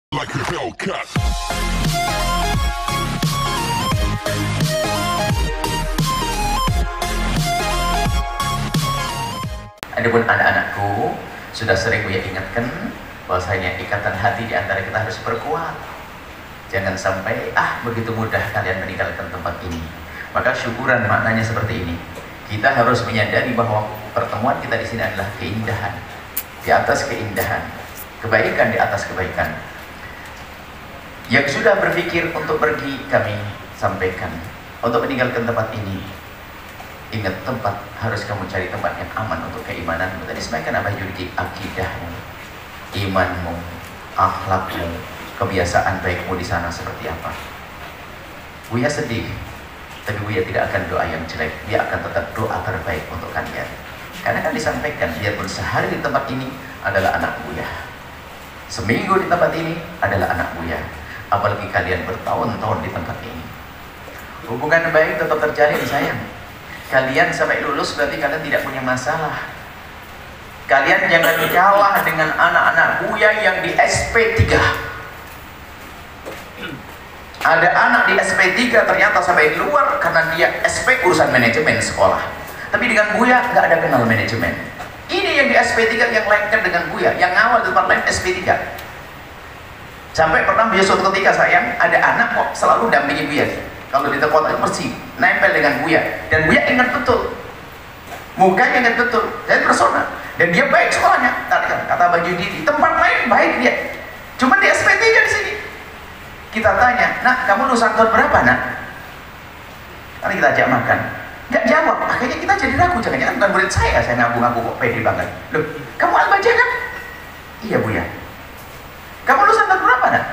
Like a Hellcat. Adapun anak-anakku, sudah sering Buya ingatkan bahwasanya ikatan hati di antara kita harus berkuat. Jangan sampai begitu mudah kalian meninggalkan tempat ini. Maka syukuran maknanya seperti ini. Kita harus menyadari bahwa pertemuan kita di sini adalah keindahan di atas keindahan, kebaikan di atas kebaikan. Yang sudah berpikir untuk pergi, kami sampaikan untuk meninggalkan tempat ini. Ingat, tempat harus kamu cari tempat yang aman untuk keimananmu. Tadi sampaikan Abah Yudi, akidahmu, imanmu, akhlakmu, kebiasaan baikmu di sana seperti apa. Buya sedih, tapi Buya tidak akan doa yang jelek. Buya akan tetap doa terbaik untuk kalian. Karena kan disampaikan, biarpun sehari di tempat ini adalah anak Buya, seminggu di tempat ini adalah anak Buya, apalagi kalian bertahun-tahun di tempat ini. Hubungan baik tetap terjalin, sayang. Kalian sampai lulus berarti kalian tidak punya masalah. Kalian jangan kalah dengan anak-anak Buya yang di SP3. Ada anak di SP3 ternyata sampai luar karena dia SP urusan manajemen sekolah. Tapi dengan Buya nggak ada kenal manajemen. Ini yang di SP3 yang lengket dengan Buya, yang awal di tempat lain SP3. Sampai pernah Buya suatu ketika, sayang, ada anak kok selalu dampingi Buya. Kalau di tempat itu mesti nempel dengan Buya, dan Buya ingat betul, mukanya ingat betul, dan persona, dan dia baik sekolahnya. Tadi kan kata Baju di tempat lain baik dia, cuma di SP3 di sini. Kita tanya, nak, kamu lulusan tahun berapa, nak? Karena kita ajak makan, nggak jawab. Akhirnya kita jadi ragu, jangan-jangan bukan murid saya ngaku-ngaku kok pede banget. Loh, kamu Al-Bajah kan? Iya, Buya. Kamu lulusan tahun berapa, nak?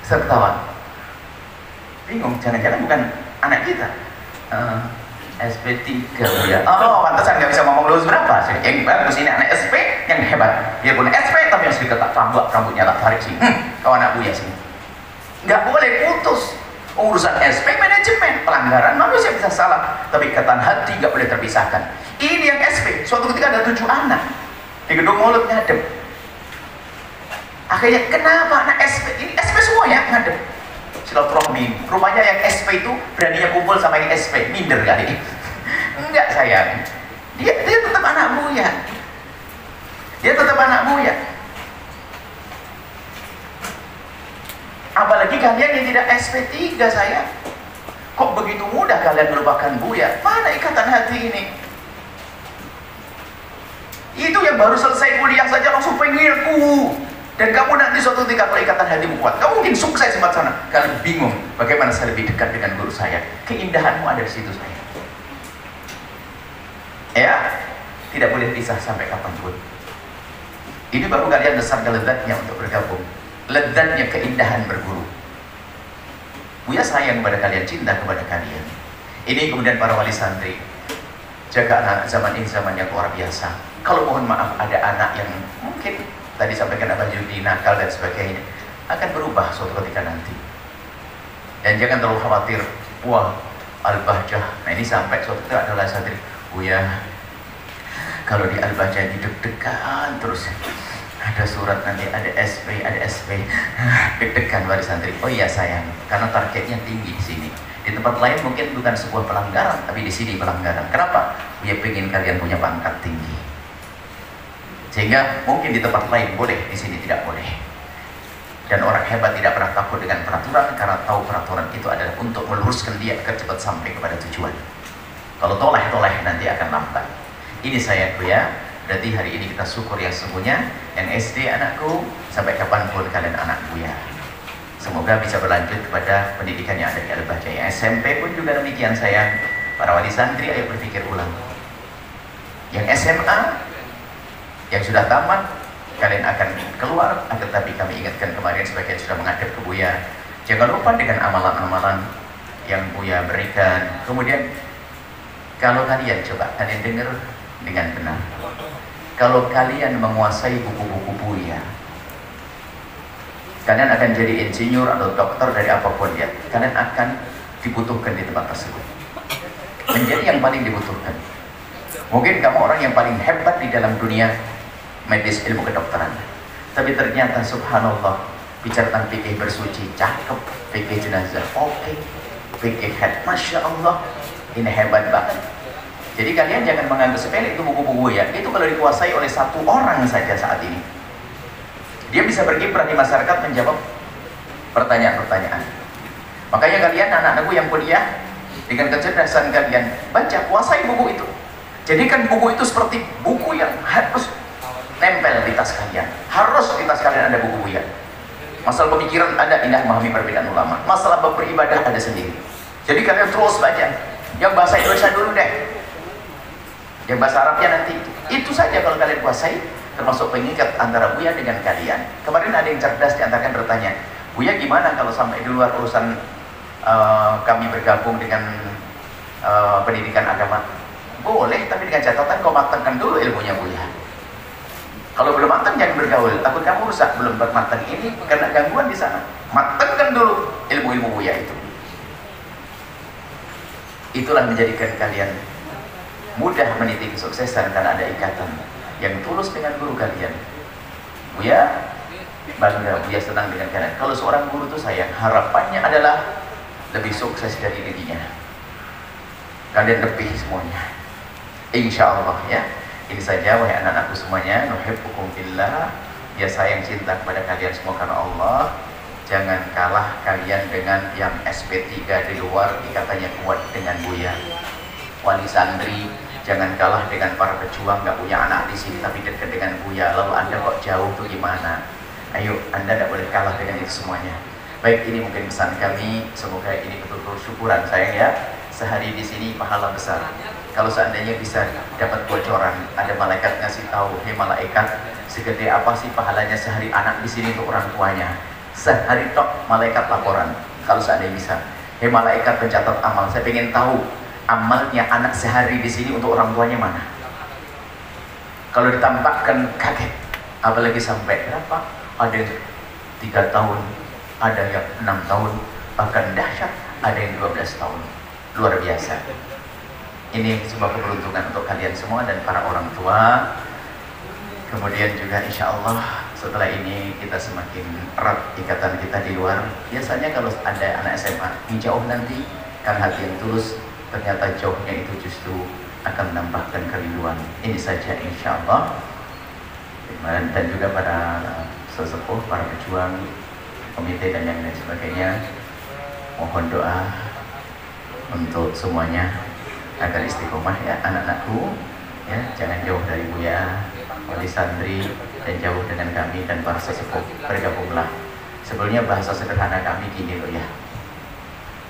Saya ketawa. Bingung, jangan-jangan bukan anak kita. SP3, Buya. Oh, pantesan nggak bisa ngomong lulus berapa. Yang bagus ini anak SP yang hebat. Dia punya SP tapi yang sedikit tak tambah, rambutnya tak tarik sih. Kau anak Buya sih. Nggak boleh putus. Urusan SP manajemen, pelanggaran manusia bisa salah, tapi ikatan hati nggak boleh terpisahkan. Ini yang SP. Suatu ketika ada 7 anak di gedung mulut ngadep. Akhirnya kenapa anak SP ini SP semua ya ngadep? Silaturahmi. Rupanya yang SP itu beraninya kumpul sama yang SP, minder kali. Enggak, sayang. Dia tetap anak Buya. Dia tetap anak Buya. Apalagi kalian yang tidak SP3, sayang. Kok begitu mudah kalian melupakan Buya? Mana ikatan hati ini? Itu yang baru selesai kuliah saja langsung pengen dan kamu nanti suatu ketika kalau ikatan hatimu kuat, kamu mungkin sukses di sana. Kalian bingung bagaimana saya lebih dekat dengan guru saya. Keindahanmu ada di situ, saya. Ya, tidak boleh pisah sampai kapanpun. Ini baru kalian besar lezatnya untuk bergabung. Lezatnya keindahan berguru. Buya sayang kepada kalian, cinta kepada kalian. Ini kemudian para wali santri, jaga anak zaman ini zaman yang luar biasa. Kalau mohon maaf ada anak yang mungkin tadi sampaikan Abah Yudi nakal dan sebagainya, akan berubah suatu ketika nanti. Dan jangan terlalu khawatir, wah Al-Bahjah, nah ini sampai suatu ketika adalah santri, Buya kalau di Al-Bahjah ini deg-degan terus, ada surat nanti, ada SP, deg-degan wali santri. Oh iya sayang, karena targetnya tinggi di sini. Di tempat lain mungkin bukan sebuah pelanggaran, tapi di sini pelanggaran. Kenapa? Buya pengen kalian punya pangkat tinggi. Sehingga mungkin di tempat lain boleh, di sini tidak boleh. Dan orang hebat tidak pernah takut dengan peraturan, karena tahu peraturan itu adalah untuk meluruskan dia agar cepat sampai kepada tujuan. Kalau toleh nanti akan lambat. Ini saya Buya. Berarti hari ini kita syukur yang sesungguhnya. Yang SD anakku, sampai kapanpun kalian anak Buya. Semoga bisa berlanjut kepada pendidikan yang ada di Al-Bahjah. Yang SMP pun juga demikian, sayang. Para wali santri, ayo berpikir ulang. Yang SMA, yang sudah tamat, kalian akan keluar. Tetapi kami ingatkan kemarin sebagian sudah menghadap ke Buya, jangan lupa dengan amalan-amalan yang Buya berikan. Kemudian kalau kalian coba kalian dengar dengan benar, kalau kalian menguasai buku-buku Buya, kalian akan jadi insinyur atau dokter dari apapun ya, kalian akan dibutuhkan di tempat tersebut, menjadi yang paling dibutuhkan. Mungkin kamu orang yang paling hebat di dalam dunia medis, ilmu kedokteran, Tapi ternyata subhanallah, bicara tentang fikih bersuci, cakep. Fikih jenazah, oke. Fikih head, Masya Allah, ini hebat banget. Jadi kalian jangan menganggap sepele itu buku-buku ya. Itu kalau dikuasai oleh satu orang saja saat ini, dia bisa berkiprah di masyarakat menjawab pertanyaan-pertanyaan. Makanya kalian anak-anakku yang kuliah, dengan kecerdasan kalian, baca, kuasai buku itu. Jadikan buku itu seperti buku yang harus nempel di tas kalian. Harus di tas kalian ada buku ya. Masalah pemikiran ada, indah memahami perbedaan ulama. Masalah beribadah ada sendiri. Jadi kalian terus baca. Yang bahasa Indonesia dulu deh, yang bahasa Arabnya nanti. Itu saja kalau kalian kuasai, termasuk pengikat antara Buya dengan kalian. Kemarin ada yang cerdas di antara kalian bertanya, Buya gimana kalau sampai di luar urusan kami bergabung dengan pendidikan agama? Boleh, tapi dengan catatan kau matangkan dulu ilmunya Buya. Kalau belum matang jangan bergaul, takut kamu rusak. Belum bermatang ini karena gangguan di sana. Matangkan dulu ilmu-ilmu Buya itu. Itulah menjadikan kalian mudah meniti kesuksesan karena ada ikatan yang tulus dengan guru kalian. Buya bangga, Buya senang dengan kalian. Kalau seorang guru itu sayang, harapannya adalah lebih sukses dari dirinya. Kalian lebih semuanya. Insya Allah ya. Ini saja wahai anak-anakku semuanya. Nuhibbukum fillah. Ya sayang cinta kepada kalian semua karena Allah. Jangan kalah kalian dengan yang SP3 di luar, katanya kuat dengan Buya. Wali santri, jangan kalah dengan para pejuang nggak punya anak di sini tapi dekat dengan Buya. Lalu Anda kok jauh tuh gimana? Ayo, Anda tidak boleh kalah dengan itu semuanya. Baik, ini mungkin pesan kami. Semoga ini betul-betul syukuran sayang ya. Sehari di sini pahala besar. Kalau seandainya bisa dapat bocoran, ada malaikat ngasih tahu, hei malaikat, segede apa sih pahalanya sehari anak di sini untuk orang tuanya? Sehari tok malaikat laporan. Kalau seandainya bisa, hei malaikat pencatat amal, saya ingin tahu amalnya anak sehari di sini untuk orang tuanya mana? Kalau ditampakkan kaget, apalagi sampai berapa? Ada yang 3 tahun, ada yang 6 tahun, bahkan dahsyat, ada yang 12 tahun. Luar biasa. Ini semua keberuntungan untuk kalian semua dan para orang tua. Kemudian juga insya Allah setelah ini kita semakin erat ikatan kita di luar. Biasanya kalau ada anak SMA yang jauh nanti, karena hati yang tulus, ternyata jauhnya itu justru akan menambahkan kerinduan. Ini saja insya Allah. Dan juga para sesepuh, para pejuang, komite dan yang lain sebagainya, mohon doa untuk semuanya agar istiqomah ya anak-anakku ya, jangan jauh dari Buya, wali santri, dan jauh dengan kami dan para sesepuh. Bergabunglah. Sebenarnya bahasa sederhana kami gini loh ya,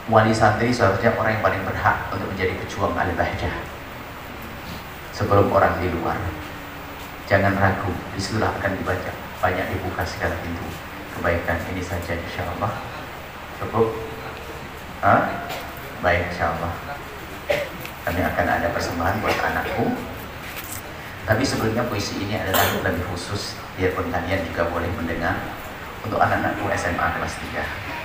wali santri seharusnya orang yang paling berhak untuk menjadi pejuang al-bahjah sebelum orang di luar. Jangan ragu, disitulah akan dibaca, banyak dibuka segala pintu kebaikan. Ini saja insya Allah. Cukup? Baik, insya Allah. Kami akan ada persembahan buat anakku. Tapi sebelumnya puisi ini adalah lebih khusus, biarpun kalian juga boleh mendengar, untuk anak-anakku SMA kelas 3.